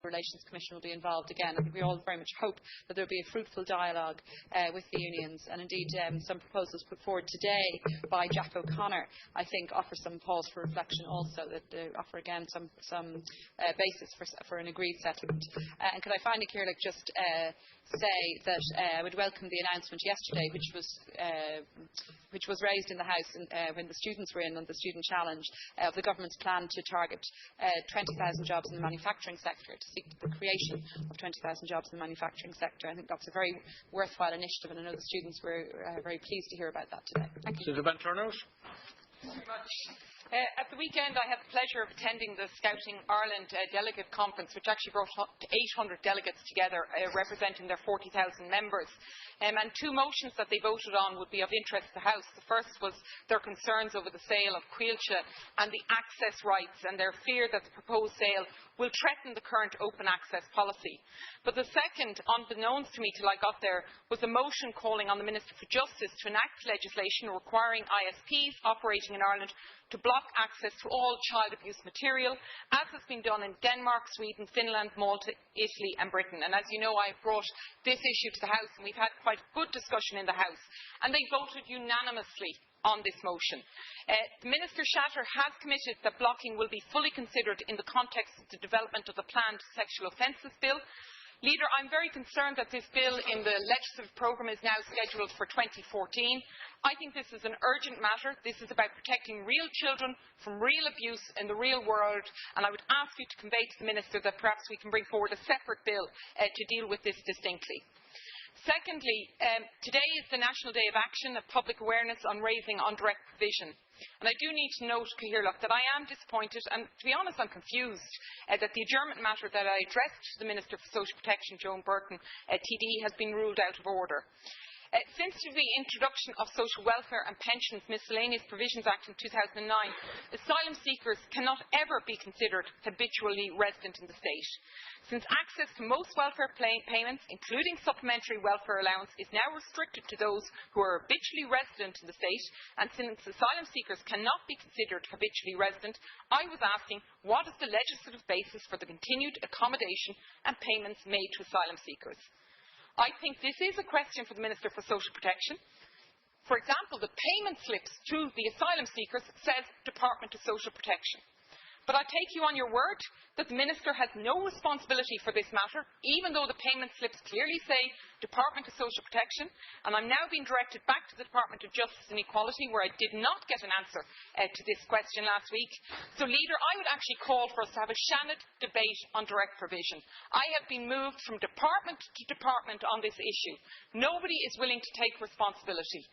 Relations Commission will be involved again. I think we all very much hope that there will be a fruitful dialogue with the unions, and indeed some proposals put forward today by Jack O'Connor I think offer some pause for reflection also, that offer again some basis for an agreed settlement. And could I finally, Ciarán, just say that I would welcome the announcement yesterday, which was raised in the House when the students were in on the student challenge, of the government's plan to target 20,000 jobs in the manufacturing sector, to seek the creation of 20,000 jobs in the manufacturing sector. I think that's a very worthwhile initiative, and I know the students were very pleased to hear about that today. Thank you. Jillian van Turnhout. Thank you very much. At the weekend I had the pleasure of attending the Scouting Ireland Delegate Conference, which actually brought 800 delegates together representing their 40,000 members. And two motions that they voted on would be of interest to the House. The first was their concerns over the sale of Cuilche and the access rights, and their fear that the proposed sale will threaten the current open access policy. But the second, unbeknownst to me till I got there, was a motion calling on the Minister for Justice to enact legislation requiring ISPs operating in Ireland to block access to all child abuse material, as has been done in Denmark, Sweden, Finland, Malta, Italy and Britain. And as you know, I have brought this issue to the House, and we've had quite good discussion in the House, and they voted unanimously on this motion. The Minister Shatter has committed that blocking will be fully considered in the context of the development of the planned Sexual Offences Bill. Leader, I am very concerned that this bill in the legislative programme is now scheduled for 2014. I think this is an urgent matter. This is about protecting real children from real abuse in the real world, and I would ask you to convey to the Minister that perhaps we can bring forward a separate bill to deal with this distinctly. Secondly, today is the National Day of Action of public awareness on raising on direct provision. And I do need to note, Ciarán, that I am disappointed, and to be honest I am confused, that the adjournment matter that I addressed to the Minister for Social Protection, Joan Burton, TD, has been ruled out of order. Since the introduction of Social Welfare and Pensions Miscellaneous Provisions Act in 2009, asylum seekers cannot ever be considered habitually resident in the state. Since access to most welfare payments, including supplementary welfare allowance, is now restricted to those who are habitually resident in the state, and since asylum seekers cannot be considered habitually resident, I was asking what is the legislative basis for the continued accommodation and payments made to asylum seekers. I think this is a question for the Minister for Social Protection. For example, the payment slips to the asylum seekers says Department of Social Protection. But I take you on your word that the Minister has no responsibility for this matter, even though the payment slips clearly say Department of Social Protection, and I am now being directed back to the Department of Justice and Equality, where I did not get an answer to this question last week. So, Leader, I would actually call for us to have a Seanad debate on direct provision. I have been moved from department to department on this issue. Nobody is willing to take responsibility.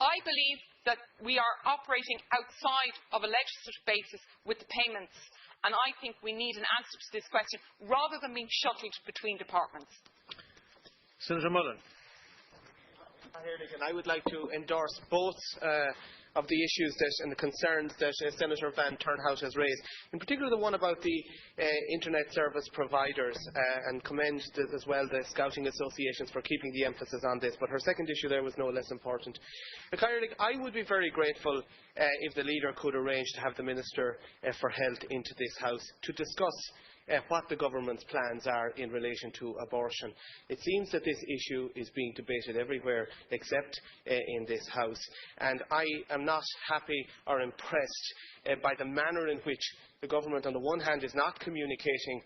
I believe that we are operating outside of a legislative basis with the payments, and I think we need an answer to this question rather than being shuttled between departments. Senator Mullen. I would like to endorse both of the issues and the concerns that Senator van Turnhout has raised, in particular the one about the internet service providers, and commend as well the Scouting associations for keeping the emphasis on this. But her second issue there was no less important. I would be very grateful if the Leader could arrange to have the Minister for Health into this House to discuss what the government's plans are in relation to abortion. It seems that this issue is being debated everywhere except in this House, and I am not happy or impressed by the manner in which the government on the one hand is not communicating